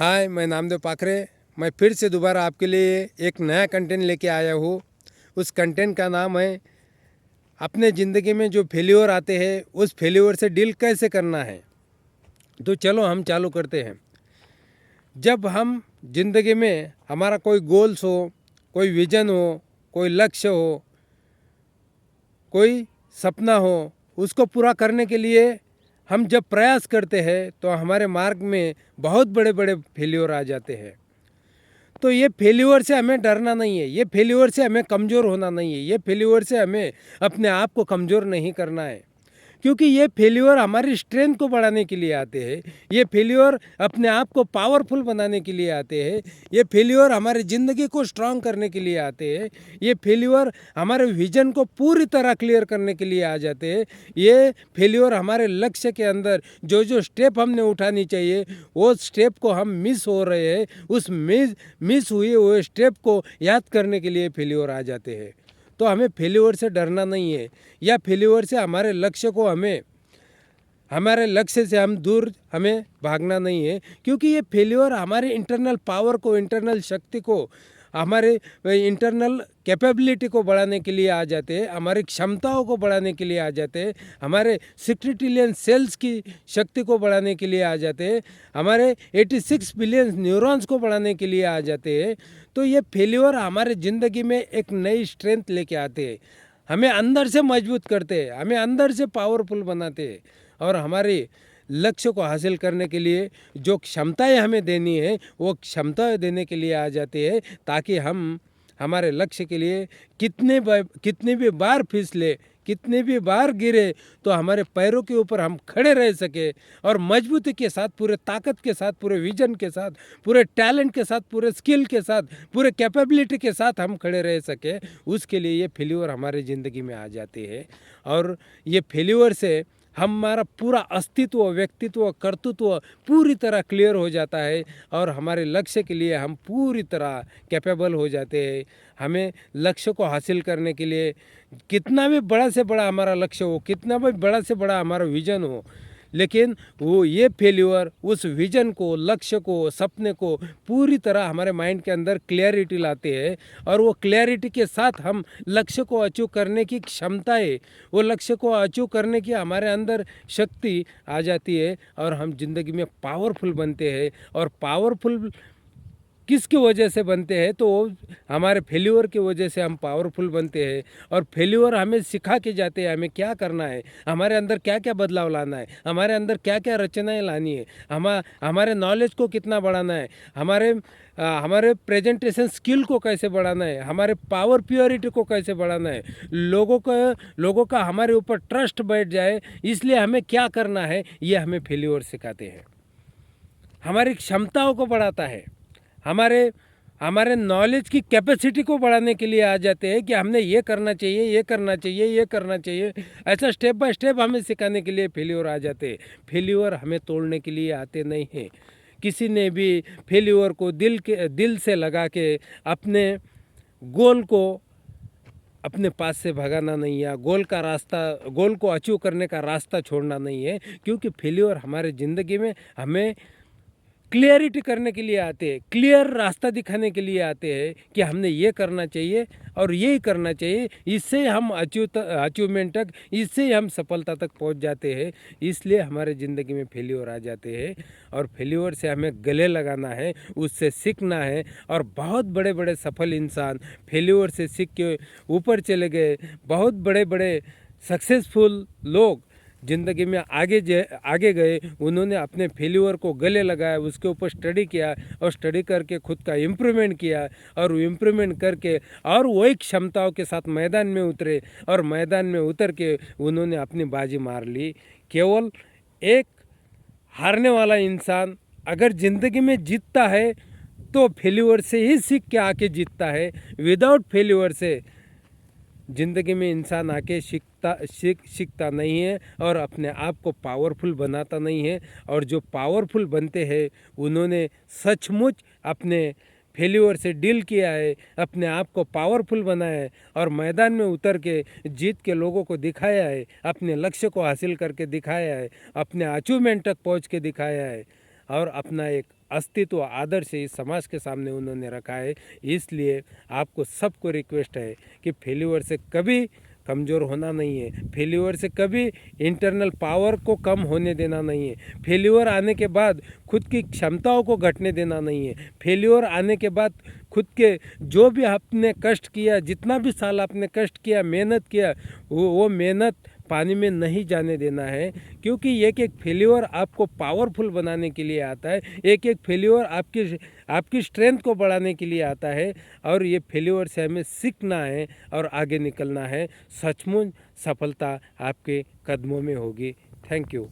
हाय, मैं नामदेव पाखरे। मैं फिर से दोबारा आपके लिए एक नया कंटेंट लेके आया हूँ। उस कंटेंट का नाम है अपने ज़िंदगी में जो फेल्योर आते हैं उस फेल्योर से डील कैसे करना है। तो चलो हम चालू करते हैं। जब हम ज़िंदगी में हमारा कोई गोल्स हो, कोई विज़न हो, कोई लक्ष्य हो, कोई सपना हो, उसको पूरा करने के लिए हम जब प्रयास करते हैं तो हमारे मार्ग में बहुत बड़े बड़े फेल्योर आ जाते हैं। तो ये फेल्योर से हमें डरना नहीं है, ये फेल्योर से हमें कमज़ोर होना नहीं है, ये फेल्योर से हमें अपने आप को कमज़ोर नहीं करना है। क्योंकि ये फेल्योर हमारी स्ट्रेंथ को बढ़ाने के लिए आते हैं, ये फेल्योर अपने आप को पावरफुल बनाने के लिए आते हैं, ये फेल्योर हमारी ज़िंदगी को स्ट्रांग करने के लिए आते हैं, ये फेल्योर हमारे विजन को पूरी तरह क्लियर करने के लिए आ जाते हैं। ये फेल्योर हमारे लक्ष्य के अंदर जो जो स्टेप हमने उठानी चाहिए वो स्टेप को हम मिस हो रहे हैं, उस मिस हुए हुए स्टेप को याद करने के लिए फेल्योर आ जाते हैं। तो हमें फेल्योर से डरना नहीं है, या फेल्योर से हमारे लक्ष्य को हमारे लक्ष्य से हम दूर हमें भागना नहीं है। क्योंकि ये फेल्योर हमारे इंटरनल पावर को, इंटरनल शक्ति को, हमारे इंटरनल कैपेबिलिटी को बढ़ाने के लिए आ जाते हैं, हमारी क्षमताओं को बढ़ाने के लिए आ जाते हैं, हमारे 60 ट्रिलियन सेल्स की शक्ति को बढ़ाने के लिए आ जाते हैं, हमारे 86 बिलियन न्यूरॉन्स को बढ़ाने के लिए आ जाते हैं। तो ये फेल्योर हमारे ज़िंदगी में एक नई स्ट्रेंथ लेके आते हैं, हमें अंदर से मजबूत करते हैं, हमें अंदर से पावरफुल बनाते हैं, और हमारे लक्ष्य को हासिल करने के लिए जो क्षमताएं हमें देनी है वो क्षमताएं देने के लिए आ जाते हैं, ताकि हम हमारे लक्ष्य के लिए कितने भी बार फिसले, कितने भी बार गिरे तो हमारे पैरों के ऊपर हम खड़े रह सके, और मजबूती के साथ, पूरे ताकत के साथ, पूरे विजन के साथ, पूरे टैलेंट के साथ, पूरे स्किल के साथ, पूरे कैपेबिलिटी के साथ हम खड़े रह सके। उसके लिए ये फेल्योर हमारे ज़िंदगी में आ जाती है, और ये फेल्योर से हमारा पूरा अस्तित्व, व्यक्तित्व, कर्तृत्व पूरी तरह क्लियर हो जाता है, और हमारे लक्ष्य के लिए हम पूरी तरह कैपेबल हो जाते हैं। हमें लक्ष्य को हासिल करने के लिए कितना भी बड़ा से बड़ा हमारा लक्ष्य हो, कितना भी बड़ा से बड़ा हमारा विज़न हो, लेकिन वो ये फेल्योर उस विज़न को, लक्ष्य को, सपने को पूरी तरह हमारे माइंड के अंदर क्लियरिटी लाते हैं, और वो क्लियरिटी के साथ हम लक्ष्य को अचीव करने की क्षमताएं, वो लक्ष्य को अचीव करने की हमारे अंदर शक्ति आ जाती है, और हम ज़िंदगी में पावरफुल बनते हैं। और पावरफुल किसकी वजह से बनते हैं? तो हमारे फेल्योर की वजह से हम पावरफुल बनते हैं, और फेल्योर हमें सिखा के जाते हैं हमें क्या करना है, हमारे अंदर क्या क्या बदलाव लाना है, हमारे अंदर क्या क्या रचनाएं लानी है, हमारे नॉलेज को कितना बढ़ाना है, हमारे प्रेजेंटेशन स्किल को कैसे बढ़ाना है, हमारे पावर प्योरिटी को कैसे बढ़ाना है, लोगों का हमारे ऊपर ट्रस्ट बैठ जाए, इसलिए हमें क्या करना है, ये हमें फेल्योर सिखाते हैं। हमारी क्षमताओं को बढ़ाता है, हमारे नॉलेज की कैपेसिटी को बढ़ाने के लिए आ जाते हैं कि हमने ये करना चाहिए, ये करना चाहिए, ये करना चाहिए। ऐसा स्टेप बाय स्टेप हमें सिखाने के लिए फेल्योर आ जाते हैं। फेल्योर हमें तोड़ने के लिए आते नहीं हैं। किसी ने भी फेल्योर को दिल से लगा के अपने गोल को अपने पास से भगाना नहीं है, गोल को अचीव करने का रास्ता छोड़ना नहीं है। क्योंकि फेल्योर हमारे ज़िंदगी में हमें क्लियरिटी करने के लिए आते हैं, क्लियर रास्ता दिखाने के लिए आते हैं कि हमने ये करना चाहिए और यही करना चाहिए। इससे हम अचीवमेंट तक, इससे हम सफलता तक पहुंच जाते हैं। इसलिए हमारे ज़िंदगी में फेल्योर आ जाते हैं, और फेल्योर से हमें गले लगाना है, उससे सीखना है। और बहुत बड़े बड़े सफल इंसान फेल्योर से सीख के ऊपर चले गए। बहुत बड़े बड़े सक्सेसफुल लोग ज़िंदगी में आगे गए, उन्होंने अपने फेल्योर को गले लगाया, उसके ऊपर स्टडी किया, और स्टडी करके खुद का इम्प्रूवमेंट किया, और इम्प्रूवमेंट करके और वही क्षमताओं के साथ मैदान में उतरे, और मैदान में उतर के उन्होंने अपनी बाजी मार ली। केवल एक हारने वाला इंसान अगर ज़िंदगी में जीतता है तो फेल्योर से ही सीख के आके जीतता है। विदाउट फेल्योर से ज़िंदगी में इंसान आके सीखता नहीं है, और अपने आप को पावरफुल बनाता नहीं है। और जो पावरफुल बनते हैं उन्होंने सचमुच अपने फेल्योर से डील किया है, अपने आप को पावरफुल बनाया है, और मैदान में उतर के जीत के लोगों को दिखाया है, अपने लक्ष्य को हासिल करके दिखाया है, अपने अचीवमेंट तक पहुंच के दिखाया है, और अपना एक अस्तित्व आदर से इस समाज के सामने उन्होंने रखा है। इसलिए आपको सबको रिक्वेस्ट है कि फेल्यूर से कभी कमज़ोर होना नहीं है, फेल्यूर से कभी इंटरनल पावर को कम होने देना नहीं है, फेल्यूर आने के बाद खुद की क्षमताओं को घटने देना नहीं है, फेल्यूर आने के बाद खुद के जो भी आपने कष्ट किया, जितना भी साल आपने कष्ट किया, मेहनत किया, वो मेहनत पानी में नहीं जाने देना है। क्योंकि एक एक फेल्यूर आपको पावरफुल बनाने के लिए आता है, एक एक फेल्यूर आपकी स्ट्रेंथ को बढ़ाने के लिए आता है। और ये फेल्यूर से हमें सीखना है और आगे निकलना है। सचमुच सफलता आपके कदमों में होगी। Thank you.